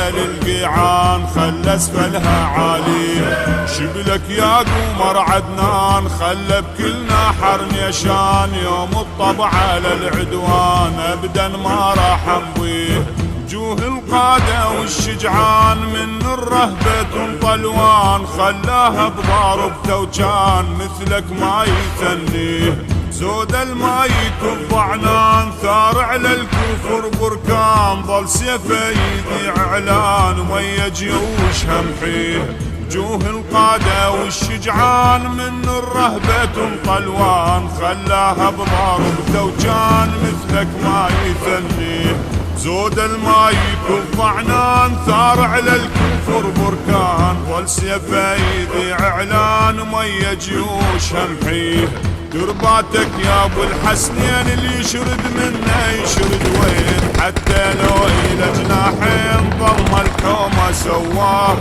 للقيعان خلى اسفلها عالي. شبلك يا قمر عدنان خلى بكلنا حرنيشان، يوم الطبع على العدوان ابدا ما راح امضيه. وجوه القادة والشجعان من الرهبة طلوان، خلاها بضارب توجان مثلك ما يثنيه. زود المايك الضعنان ثار على الكفر بركان، ظل سيفه يذيع اعلان ويا جيوش همحيه. وجوه القادة والشجعان من الرهبة طلوان، خلاها بضارب توجان مثلك ما يثنيه. زود المايك الضعنان ثار على الكفر بركان، ظل سيفه يذيع اعلان ويا جيوش همحيه. درباتك يا ابو الحسنين اللي يشرد منه يشرد وين، حتى لو الى جناحين ضم الكومه سواها.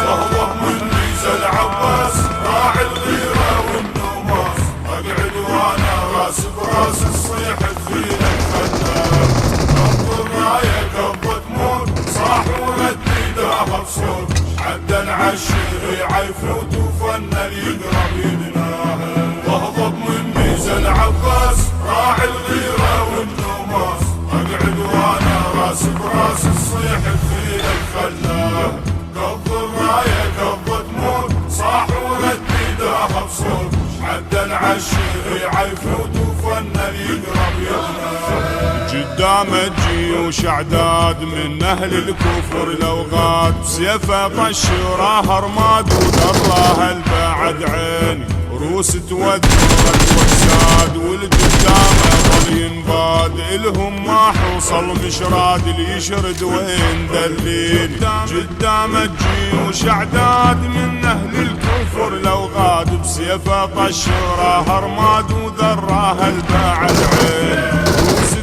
واهرب من ميزه العباس راعي الغيره والنوماس، اقعد وانا راس براس تصيح تفيلك خلاف. كف الرايه كف تموت صاح ورديدها بصوت، عدى العشير يعيفوت وفن يقرب يدناها. واهضب من ميزه العباس راعي الغيره والنوماس، اقعد وانا راس براس تصيح تفيلك خلاف. كف الرايه كف تموت صاح ورديدها بصوت، عدى العشير يعيفوت وفن يقرب يدناها. قدامه جيوش اعداد من اهل الكفر لو غاد، بسيفه طش وراها رماد ودراها البعد عين. روس توذرت واجساد والقدامه ظل ينباد، الهم ما حوصل مشراد اللي يشرد وين دليل. قدامه جيوش اعداد من اهل الكفر لو غاد، بسيفه طش وراها رماد وذراها البعد عين.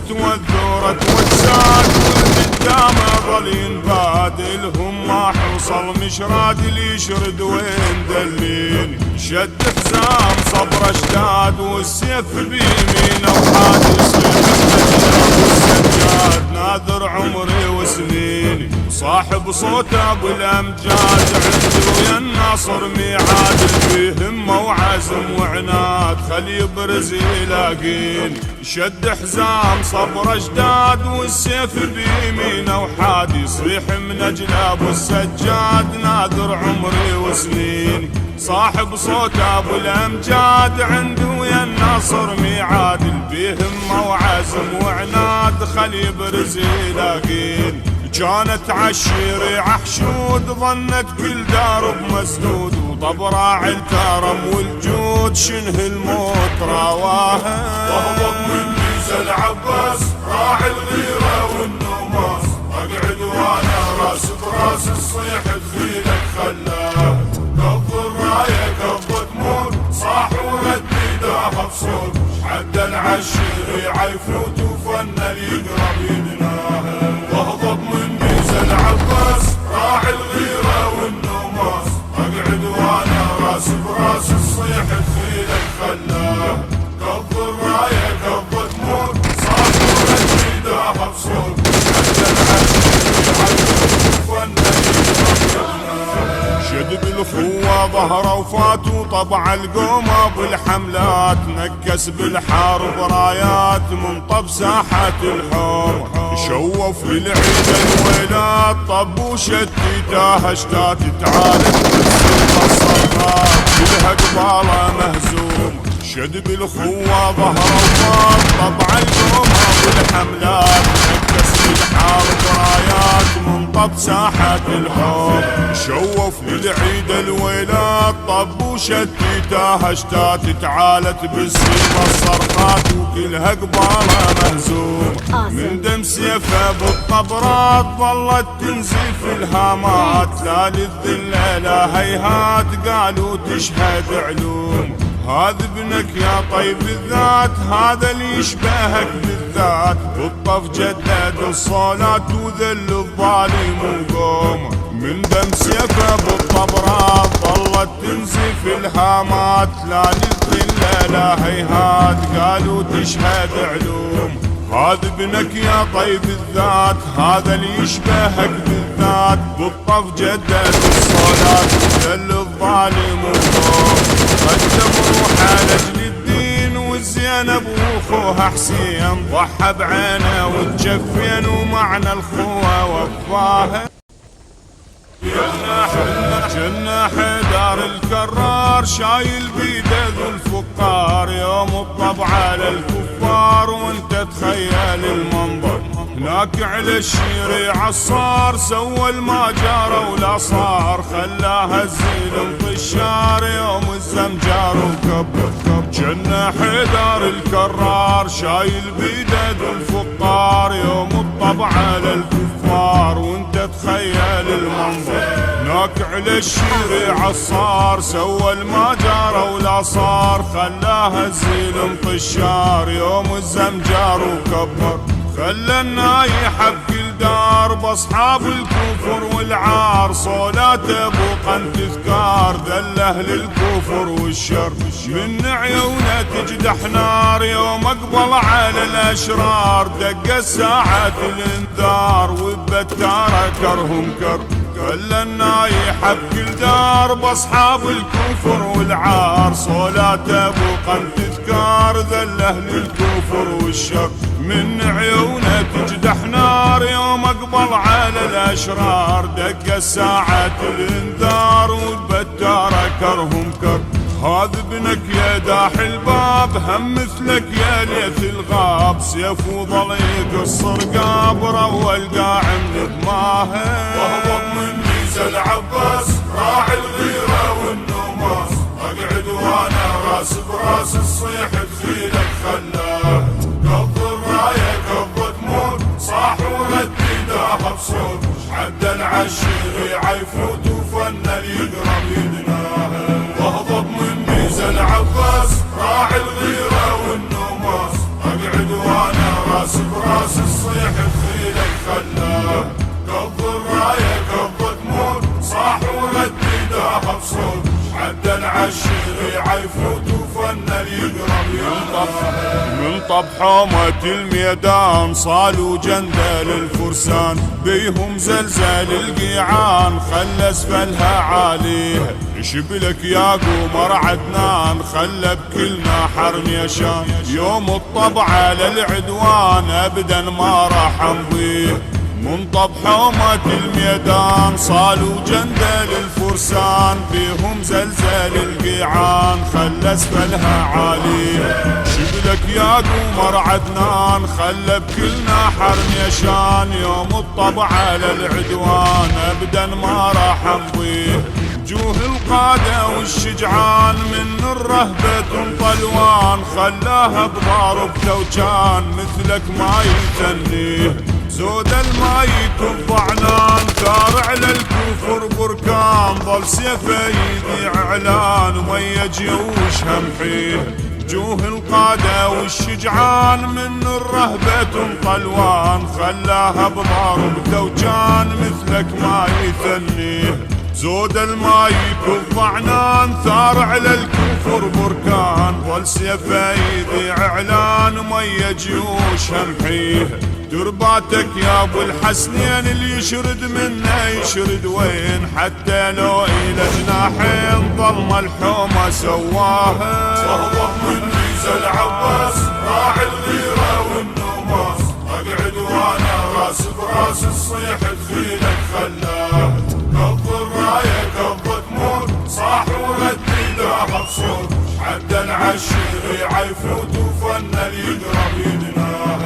توذرت واجساد والقدامه ظل ينباد، الهم ما حوصل مشراد اللي يشرد وين دليل. شد حزام صبر اشداد والسيف بيمينه وحاد يصير السجاد، ناذر عمري وسنيني صاحب صوت ابو الامجاد. عندي ويا الناصر ميعاد فيه همه وعزم وعناد، خلي يبرز يلاقيني. شد حزام صبر اشداد والسيف بيمينه وحاد يصيح من اجل ابو السجاد، ناذر عمري وسنيني صاحب صوت ابو الامجاد. عنده ويا الناصر ميعاد البيه همه وعزم وعناد، خلي يبرز يلاقيني. كانت عالشيري عحشود ظنت كل دار بمسدود، وطب راعي الكرم والجود شنه الموت رواها. واهضب من ميزه العباس راعي الغيره والنوماس، اقعد وانا راس براس تصيح تخيلك خلاف. كف الرايه كف تموت صاح ورديدها بصوت، عدى العشير يعيفوت وفن يقرب يدناها. واهضب من ميزه العباس راعي الغيره والنوماس، اقعد وانا راس براس تصيح تخيلك خلاف. كف الرايه كف تموت صاح ورديدها بصوت، عدى العشير يعيفوت وفن يقرب يدناها. شد بالخوة ظهره وفاتوا طبع القوم ابو الحملات، نكس بالحرب رايات من طب ساحة الحوم. شوف للعيد الويلات طب وشتيتها اشتات تعالج بالسلطة الصرخات، كلها قباله مهزوم. شد بالخوة ظهره وفات طبع القوم ابو الحملات، نكس بالحرب رايات من طب ساحة الحوم. شوف للعيد الويلات طب وشتيتها اشتات تعالت بالسيفة الصرخات، وكلها قباله مهزوم. من دم سيفه بالطبرات ظلت تنزف الهامات، لا للذلة لا هيهات قالوا تشهد علوم. هذا ابنك يا طيب الذات، هذا اللي يشبهك بالذات، بالطف جدد الصلاة وذل الظالم وقوم. من دم سيفه بالطبرات ظلت تنزف الهامات، لا للذلة لا هيهات قالوا تشهد علوم. هذا ابنك يا طيب الذات، هذا اللي يشبهك بالذات، بالطف جدد الصلاة وذل الظالم وفوق قدم روحه لاجل الدين والزينب واخوها حسين ضحى بعينه وتجفين ومعنى الخوة وفاها جنة حيدر الكرار شايل بيده ذو الفقار يوم الطبع على الكفار وانت تخيل المنظر هناك على الشيري عصار سوى ما جار ولا صار خلاها الزلم طشار يوم الزمجار وكبر جنة حيدر الكرار شايل بيده ذو الفقار يوم الطبع على الكفار وانت تخيل المنظر هناك على الشيري عصار سوى ما جار ولا صار خلاها الزلم طشار يوم الزمجار وكبر خلى النايحة بكل دار باصحاب الكفر والعار صولاته بوقا تذكار ذل اهل الكفر والشر من عيونه تجدح نار يوم اقبل على الاشرار دق الساعات الانذار وبالتاره كرهم كر خلى النايحة بكل دار باصحاب الكفر والعار صولاته بوقا تذكار ذل اهل الكفر والشر من عيونه تجدح نار يوم اقبل على الاشرار دق الساعات الانذار وبالتاره كرهم كر هذا ابنك يا داح الباب هم مثلك يا ليث الغاب سيف وظل يقص رقاب والقاع من ضماهه وهو من ميزة العباس راعي الغيرة والنوماس اقعد وانا راس براس الصيح تخيلك خلاه قبض الراية قبض تموت صاح ورديداها بصوت عدل عالشيري عيفوت وفن يقرب يدناها واهضب من ميزة العباس راعي الغيرة والنوماس اقعد وانا راس براس الصيح تخيلك خلاه قبض الراية قبض تموت صاح ورديداها بصوت عدل عالشيري عيفوت وفن يقرب يدناها من طب حومة الميدان صالوا جندل الفرسان بيهم زلزال القيعان خلى اسفلها عاليها شبلك يا قمر عدنان خلى بكلنا حرم يشان يوم الطبع على العدوان ابدا ما راح امضيه من طب حومة الميدان صالوا جندل الفرسان بيهم زلزال القيعان خلى اسفلها عالية شبلك يا قمر عدنان خلى بكلنا حرم يشان يوم الطبع على العدوان ابدا ما راح امضيه وجوه القادة والشجعان من الرهبة طلوان خلاها بضارب توجان مثلك ما يثنيه زود المايك الضعنان ثار على الكفر بركان ظل سيفه يذيع اعلان ويا جيوش همحيه وجوه القادة والشجعان من الرهبة طلوان خلاها بضارب توجان مثلك ما يثنيه زود المايك الضعنان ثار على الكفر بركان ظل سيفه يذيع اعلان ويا جيوش همحيه درباتك يا ابو الحسنين اللي يشرد منه يشرد وين حتى لو الى جناحين ظلمه الحومه سواها وهو من ميزة العباس راعي الغيرة والنوماس اقعد وانا راس براس الصيح تخيلك خلاه قبض الراية قبض تموت صاح ورديداها بصوت عدل عالشيري عيفوت وفن يقرب يدناها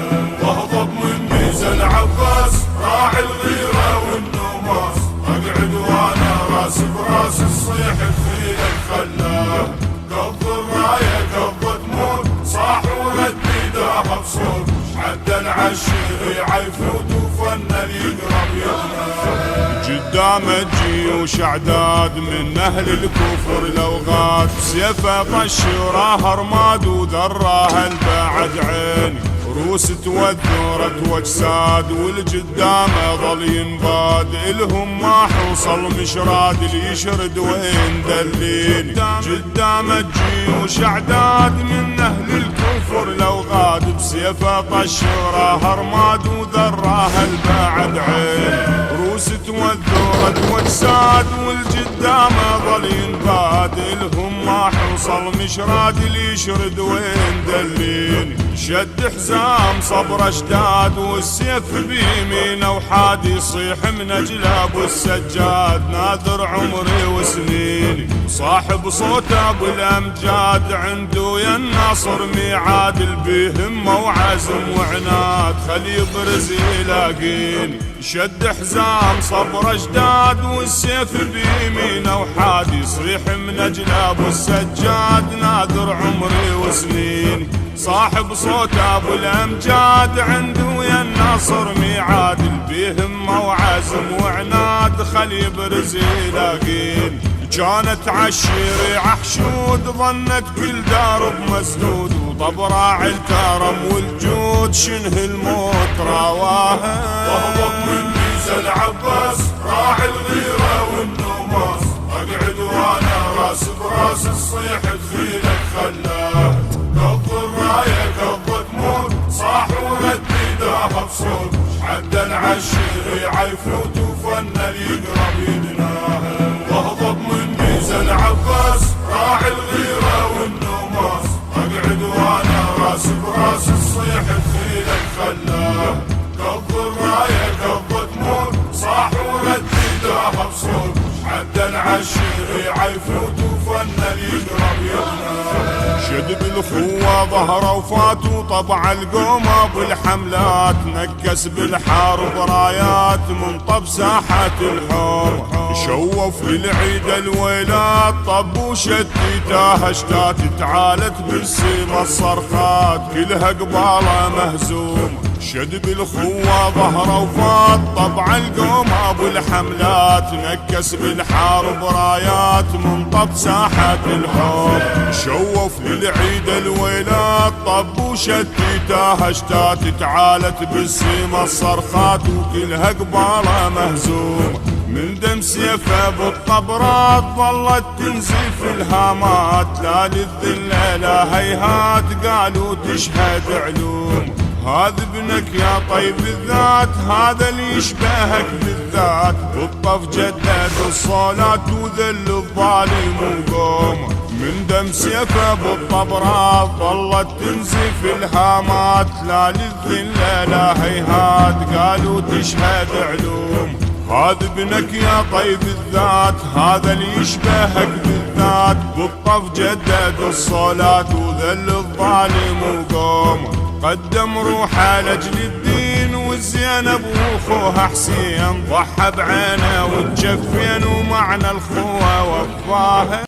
واهضب من ميزة العباس راعي الغيرة والنوماس اقعد وانا راس براس الصيح تخيلك خلاه قبض الراية قبض تموت صاح ورديداها بصوت عدل عالشيري عيفوت وفن يقرب يدناها قدام الجيوش اعداد من اهل الكفر لو غاد سيفه طش وراها رماد وذراها البعد عيني روس توذرت واجساد والقدامه ظل ينباد الهم ما حوصل مشراد اللي يشرد وين دليني قدام الجيوش اعداد من اهل الكفر لو غاد بسيفه طش وراها رماد وذراها البعد عين روس توذرت ورد واجساد والجدام ظل ينباد الهم ما حصل مشراد اللي يشرد وين دليني شد حزام صبر اشداد والسيف بيمينه وحاد يصيح من اجلاب والسجاد نادر عمري وسنيني صاحب صوت ابو الامجاد عنده يا الناصر ميعاد البهمه وعزم وعناد خلي يبرز يلاقيني شد حزام صبر اجداد والسيف بيمينه وحاد يصيح من اجلاب والسجاد نادر عمري وسنيني صاحب صوت ابو الامجاد عنده يا الناصر ميعاد البهمه وعزم وعناد خلي يبرز يلاقيني كانت عالشيرة حشود ظنت كل دار بمسدود وطب راعي الكرم والجود شنه الموت رواها واهبط من ميزة العباس راعي الغيرة والنوماس اقعد وانا راس براس الصيح تخيلك خلاه قض الراية قض تموت صاح وردي داها بصوت حدا عالشيرة عيفوت وفن يقرب يدناها واهبط من ميزة العباس راعي الغيرة والنوماس اقعد وانا راس براس الصيح تخيلك خلاه قض الراية قض تموت صاح وردي داها بصوت حدا عالشيرة عيفوت وفن يقرب يدناها شد بالخوة ظهره وفاتوا طبع القوم ابو الحملات نكس بالحرب رايات من طب ساحة الحوم شوف للعيد الويلات طب وشتيتها اشتات تعالت بالسيما الصرخات كلها قبالة مهزوم شد بالخوة ظهره وفات طبع القوم ابو الحملات نكس بالحرب رايات من طب ساحة الحوم شوف للعيد الويلات طب وشتيتها اشتات تعالت بالسيما الصرخات وكلها قبالة مهزوم من دم سيفه بالطبرات ظلت تنزف الهامات لا للذلة لا هيهات قالوا تشهد علوم هذا ابنك يا طيب الذات هذا اللي يشبهك بالذات بالطف جدد الصلاة وذل الظالم وقوم من دم سيفه بالطبرات ظلت تنزف الهامات لا للذلة لا هيهات قالوا تشهد علوم هذا ابنك يا طيب الذات هذا اللي يشبهك بالذات بالطف جدد الصلاة وذل الظالم وقوم قدم روحه لاجل الدين والزينب واخوها حسين ضحى بعينه وتجفين ومعنى الخوه وفاها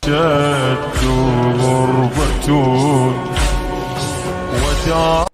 جد غربة ودار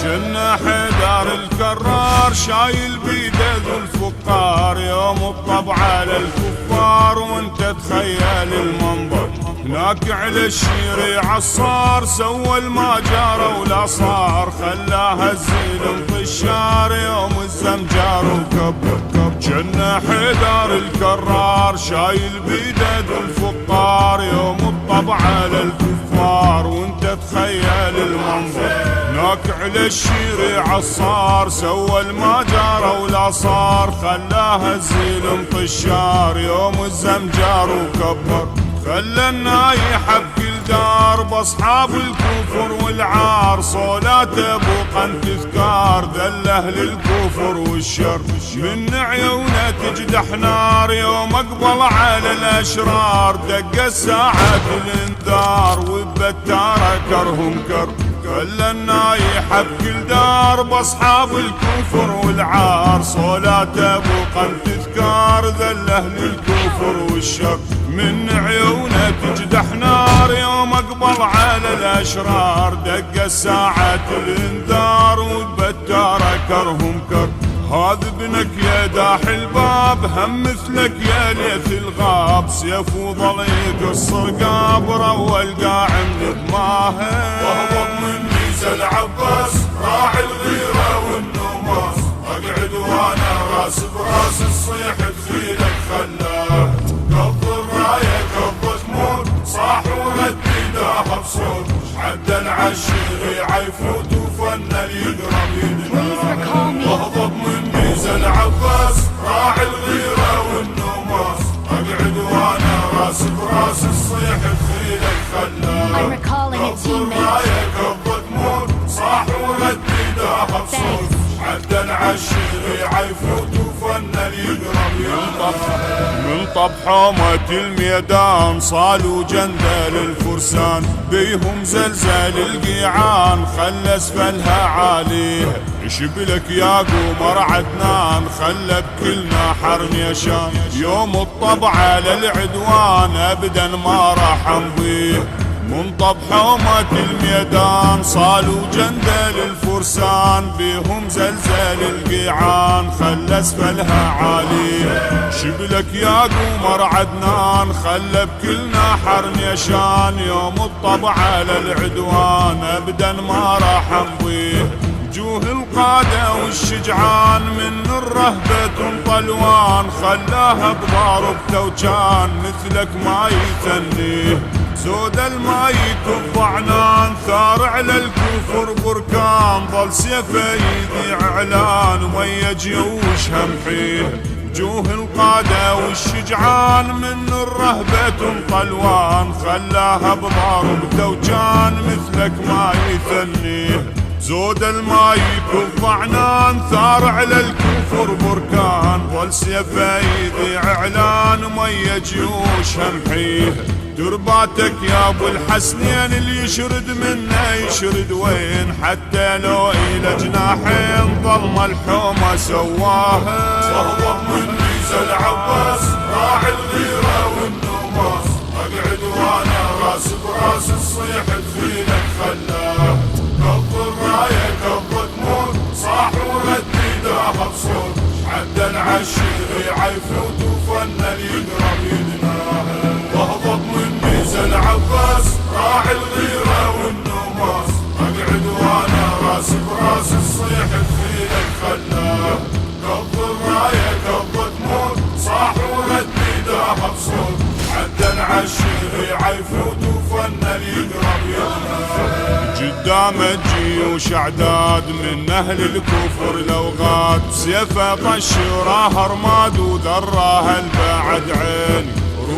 جنة حيدر الكرار شايل بيده ذو الفقار يوم الطبع على الكفار وانت تخيل المنظر هناك على الشيري عصار سوى الما جار ولا صار خلاها الزلم طشار يوم الزمجار وكبر جنة حيدر الكرار شايل بيده ذو الفقار يوم الطبع على الكفار وانت تخيل المنظر هناك على الشيري عصار سوى الما جار ولا صار خلاها الزلم طشار يوم الزمجار وكبر خلى النايحة بكل دار باصحاب الكفر والعار صولاته بوقا تذكار ذل اهل الكفر والشر من عيونه تجدح نار يوم اقبل على الاشرار دق الساعة الانذار وبالتارة كرهم كر خلى النايحة بكل دار باصحاب الكفر والعار صولاته بوقا تذكار ذل اهل الكفر والشر من عيونه تجدح نار يوم اقبل على الاشرار دق الساعة الانذار وبالتارة كرهم كر هذا ابنك يا داح الباب هم مثلك يا ليث الغاب سيف وظل يقص رقاب روى القاعم لضماها واهبط من ميزة العباس راعي الغيرة والنوماس اقعد وانا راس براس الصيح تخيلك خلاه قض الراية قض تموت صاح وردي داها بصوت حدا عالشيري عيفوت وفن يقرب يدناه واهبط عدا عالشريعة يفوت وفن يقرب من طب حومة الميدان صالوا جندل الفرسان بيهم زلزال القيعان خلى اسفلها عاليه شبلك يا قمر عدنان خلى بكلنا حرم يشان يوم الطبع على العدوان ابدا ما راح امضيه من طب حومة الميدان صالوا جندل الفرسان بيهم زلزال القيعان خلى اسفلها عاليه شبلك يا قمر عدنان خلى بكلنا حرم يشان يوم الطبع على العدوان ابدا ما راح امضيه وجوه القادة والشجعان من الرهبة طلوان خلاها بضارب توجان مثلك ما يثنيه زود المايك الضعنان ثار على الكفر بركان ظل سيفه يذيع اعلان ويا جيوش همحيه وجوه القادة والشجعان من الرهبة طلوان خلاها بضارب توجان مثلك ما يثنيه زود المايك الضعنان ثار على الكفر بركان ظل سيفه يذيع اعلان ويا جيوش همحيه درباتك يا ابو الحسنين اللي يشرد منه يشرد وين حتى لو الى جناحين ظلم الحومه سواها صهوب من ميزه العباس راعي الغيره والنوماس اقعد وانا راس براس الصيح تفيلك خلاه كف الرايه كف تموت صاح ورديداها بصوت عدا عالشريعه يفوت وفن يقرب يدناها واهبط من ميزه العباس راعي الغيره والنوماس اقعد وانا راس براس الصيح تفيلك خلاه كف الرايه كف تموت صاح ورديداها بصوت عدا عالشريعه يفوت وفن يقرب يدناها قدام الجيوش اعداد من اهل الكفر لو غاد بسيفه طشراها رماد ودراها البعد عين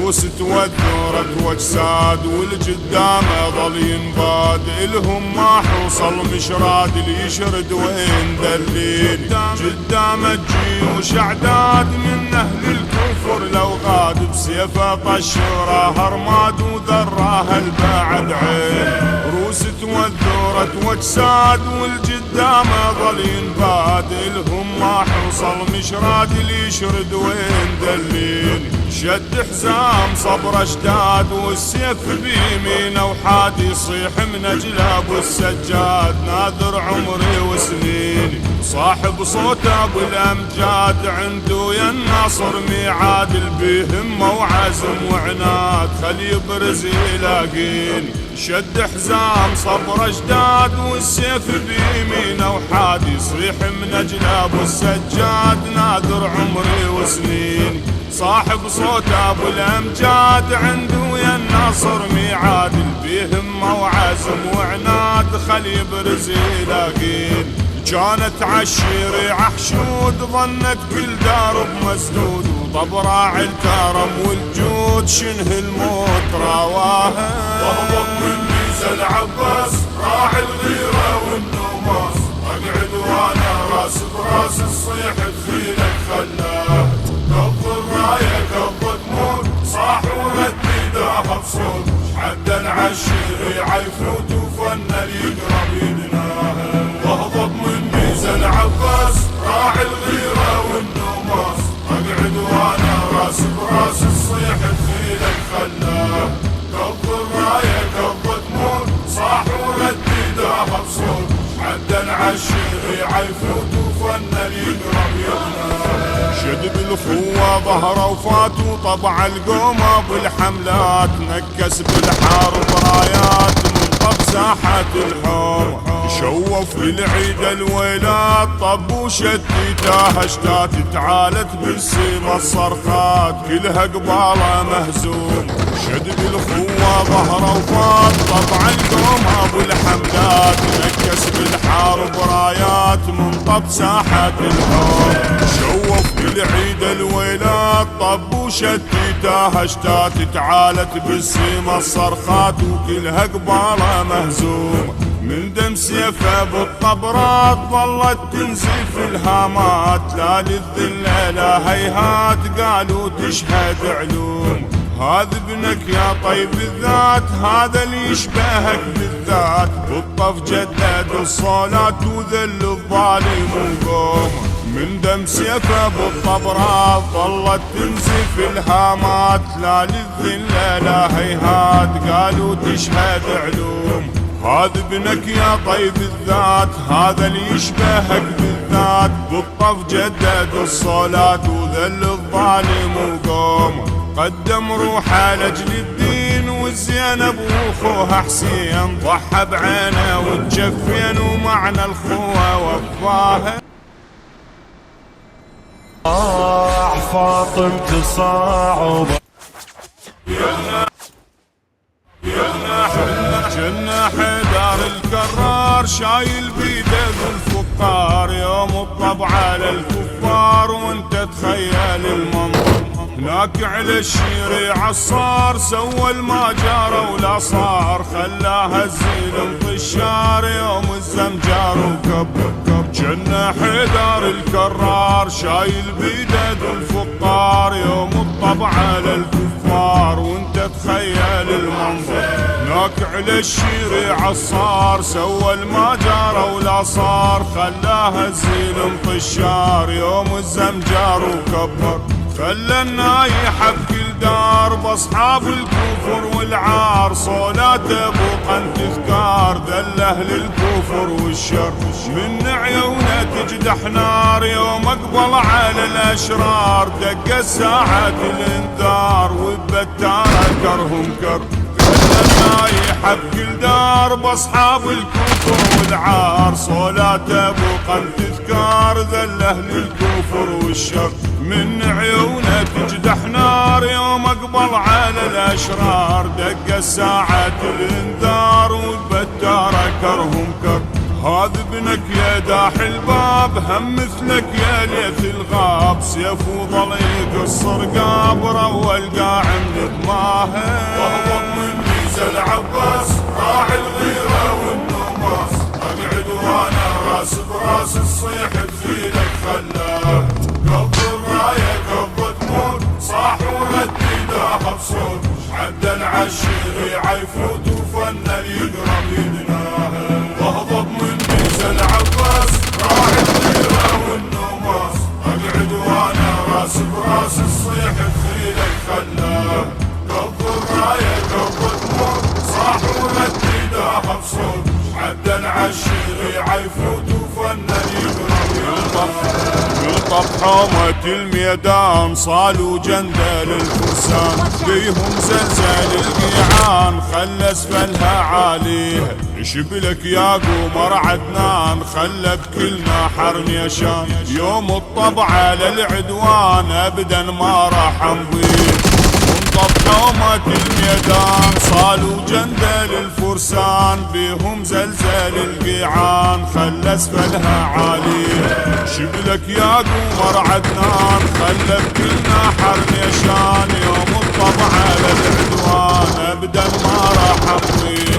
روس توذرت واجساد والقدام ظل ينباد الهم ما حوصل مشراد اللي يشرد وين دليل قدام الجيوش اعداد من اهل الكفر لو غاد بسيفه طشراها رماد ودراها البعد عين روس توذرت واجساد والقدام ظل ينباد الهم ما حوصل مشراد اللي يشرد وين دليل شد حزام صبر اشداد والسيف بيمينه وحاد يصيح من اجلاب والسجاد نادر عمري وسنيني صاحب صوت ابو الامجاد عنده يا الناصر ميعاد بهمه وعزم وعناد خل يبرز يلاقيني شد حزام صبر اشداد والسيف بيمينه وحاد يصيح من اجلاب والسجاد نادر عمري وسنيني صاحب صوت ابو الامجاد عنده يا الناصر ميعاد بهمه وعزم وعناد خل يبرز يلاقين كانت عالشريعة حشود ظنت كل دار بمسدود وطب راعي الكرم والجود شنه الموت رواها واهبط من ميزه العباس راعي الغيره والنوماس اقعد وانا راس براس الصيح تخيلك خلاه كف الرايه كف تموت صاح ورديداها بصوت عدا عالشريعه يفوت وفن يقرب يدناها واهبط من ميزه العباس راعي الغيره والنوماس اقعد وانا راس براس الصيح تخيلك خلاه كف الرايه كف تموت صاح ورديداها بصوت عدا عالشريعه يفوت وفن يقرب يدناها شد بالخوة ظهره وفاتوا طبع القومة بالحملات نكس بالحرب رايات من طب ساحة الحوم شوف للعيد الويلات طب وشتيتها اشتات تعالت بالسيمة الصرخات كلها قبالة مهزوم شد بالخوة ظهره وفات طبع القومة بالحملات نكس بالحرب رايات من طب ساحة الحوم شوف بالعيد الويلات طب وشتيتها اشتات تعالت بالسيمة الصرخات وكلها قبالة مهزوم من دم سيفه بالطبرات ظلت تنزف الهامات، لا للذله لا هيهات قالوا تشهد علوم. هذا ابنك يا طيب الذات، هذا اللي يشبهك بالذات، بالطف جدد الصلاة وذل الظالم وقوم. من دم سيفه بالطبرات ظلت تنزف الهامات، لا للذله لا هيهات قالوا تشهد علوم. هذا ابنك يا طيب الذات، هذا اللي يشبهك بالذات، بالطف جدد الصلاة وذل الظالم وقوم. قدم روحه لاجل الدين والزينب واخوها حسين، ضحى بعينه وتجفين ومعنى الخوه وفاها. فاطم تصاعب جنة حيدر الكرار شايل بيده الفقار، يوم الطبع على الكفار وانت تخيل المنظر. هناك على الشيري عصار سوى الما جار ولا صار، خلاها الزين طشار يوم الزمجار وكب. جنة حيدر الكرار شايل بيده الفقار، يوم الطبع على الكفار وانت تخيل المنظر. هناك على الشيري عصار سوى الما جار ولا صار، خلاها الزين طشار يوم الزمجار وكبر. خلى النايحة بكل دار باصحاب الكفر والعار، صولاته بوقا تذكار ذل اهل الكفر والشر. من عيونه تجدح نار يوم اقبل على الاشرار، دق الساعات الانذار وبالتاره كرهم كر. خلى النايحة بكل دار باصحاب الكفر والعار، صولاته بوقا تذكار ذل اهل الكفر والشر. من عيونه تجدح نار يوم اقبل على الاشرار، دق الساعات الانذار وبالتاره كرهم كر. هذا ابنك يا داح الباب هم مثلك يا ليث الغاب، سيف وظل يقص رقاب روى القاعم لدماها. وهو من ميز العباس راعي الغيره والنماس، اقعد وانا راس براس الصيح تخيلك خلاه. قبض الرايه قبض تموت صاح ورديدها بصوت، عدل عالشيري عيفوت وفن يقرب يدناها. واهضب من ميز العباس راعي الغيره والنماس، اقعد وانا راس براس الصيح تخيلك خلاه. قبض الرايه قبض تموت صاح ورديدها بصوت، عدل عالشيري عيفوت وفن يقرب يدناها. بالطف حومة الميدان صالوا جندل الفرسان، بيهم زلزال القيعان خلى اسفلها عاليه. شبلك يا قمر عدنان خلى بكلنا حرن يشان، يوم الطبع على العدوان ابدا ما راح نضيع. منطف حومة الميدان صالوا جندل الفرسان، بيهم زلزال القيعان خلى اسفلها عاليه. شبلك يا قمر عدنان خلى بكلنا حرن يشان، يوم الطبع على العدوان ابدا ما راح نضيع.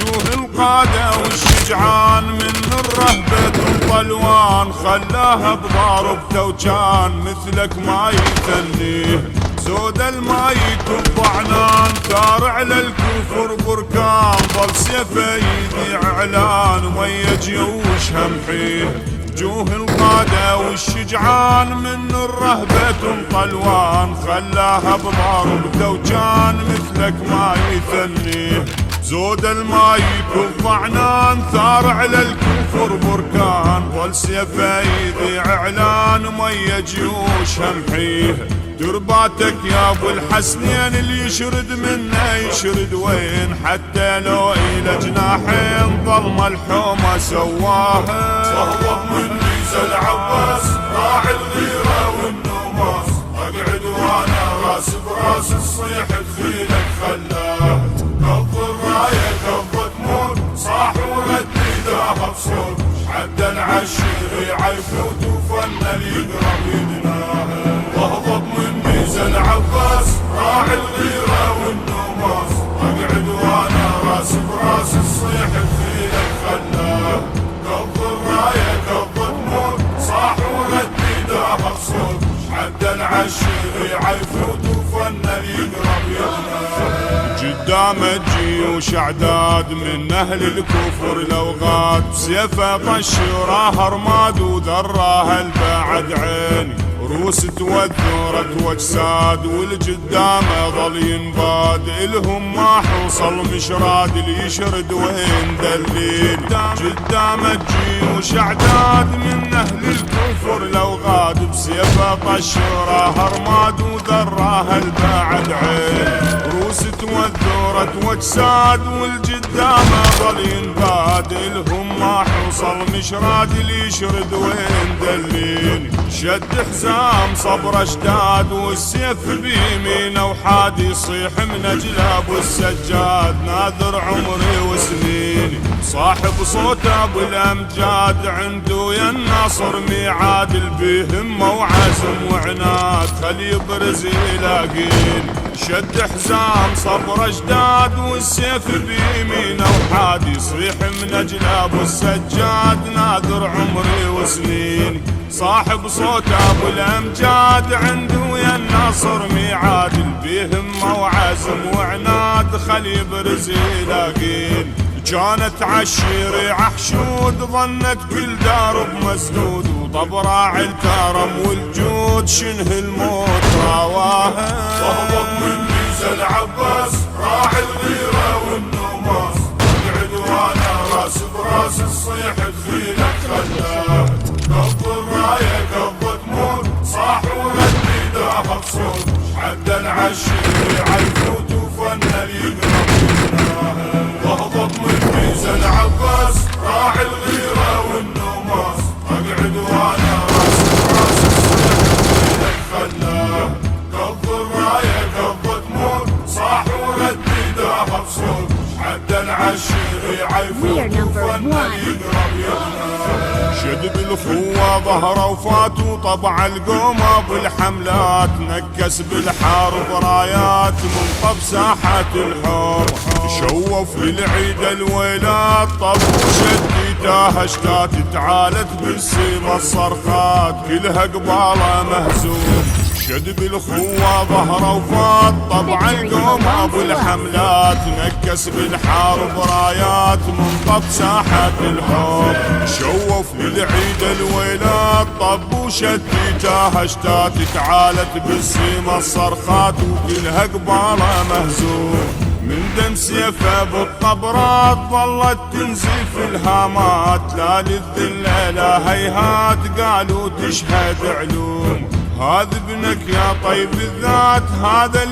وجوه القادة والشجعان من الرهبة طلوان، خلاها بضارب توجان مثلك ما يثنيه. زود المايت الضعنان ثار على الكفر بركان، ظل سيفه يذيع اعلان ويا جيوش همحيه. وجوه القادة والشجعان من الرهبة طلوان، خلاها بضارب توجان مثلك ما يثنيه. زود المايك الضعنان ثار على الكفر بركان، ظل سيفه يذيع اعلان ويا جيوش همحيه. درباتك يا ابو الحسنين اللي يشرد منه يشرد وين، حتى لو الى جناحين ظلمه الحومه سواها. وهو من ميز العباس راعي الغيره والنماس، اقعد وانا راس براس الصيح تخيلك خلاه. قبض الرايه قبض تموت صاح ورديدها بصوت، عدل عالشيري عيفوت وفن يقرب يدناها. واهضب من ميز العباس راعي الغيره والنماس، اقعد وانا راس براس الصيح تخيلك خلاه قض الراية قض دموع صاح ورديدها بصوت حد العشير يعفوت وفنن يقرب يغنى قدامه جيوش اعداد من اهل الكفر لو غاد بسيفه طش وراه رماد ودراه البعد عيني روس توذرت واجساد والقدامه ظل ينباد الهم ما حوصل مشراد اللي يشرد وين دليل قدامه جيوش اعداد من اهل الكفر لو غاد بسيفه طش وراه رماد ودراه البعد عيني روس توذرت واجساد والقدامه ظل ينباد الهم ما حوصل مشراد اللي يشرد وين دليل شد حزام صبر اشداد والسيف بيمينه وحاد يصيح من اجلاب والسجاد ناذر عمري وسنيني صاحب صوته ابو الامجاد عنده يا الناصر ميعاد البهمه وعزم وعناد خلي يبرز يلاقيني شد حزام صبر اشداد والسيف بيمينه وحاد يصيح من اجلاب والسجاد ناذر عمري وسنيني صاحب صوت ابو الامجاد عنده يا الناصر ميعاد البهمه وعزم وعناد خلي يبرز يلاقين كانت عالشير عحشود ظنت كل دار بمسدود وطب راعي الكرم والجود شنه الموت راواها وهبط من ميزة العباس راح الغيرة والنوماس اقعد وانا راس براس الصيح تخيلك خلاه قض الراية قض دموع صاح ورديدها بصوت حد العشير يعيفوت وفنن يقرب وهبط من ميزة العباس راح الغيرة والنوماس اقعد وانا راس براس الصيح تخيلك خلاه قض الراية قض دموع صاح ورديدها بصوت حد العشير يعيفوت وفنن يقرب يغنى شد بالخوة ظهره وفاتوا طبع القومة بالحملات نكس بالحرب رايات منطب ساحة الحوم شوف للعيد الويلات طب وشديتها اشتات تعالت بالسيما الصرخات كلها قبالة مهزوم شد بالخوة ظهره وفات طبع القومة بالحملات نكس بالحرب رايات منطب ساحة الحوم شوف للعيد الويلات طب وشديتها اشتات تعالت بالسيما الصرخات وكلها قبالة مهزوم من دم سيفه بالطبرات ظلت تنزف الهامات لا للذلة لا هيهات قالوا تشهد علوم هذا ابنك يا طيب الذات هذا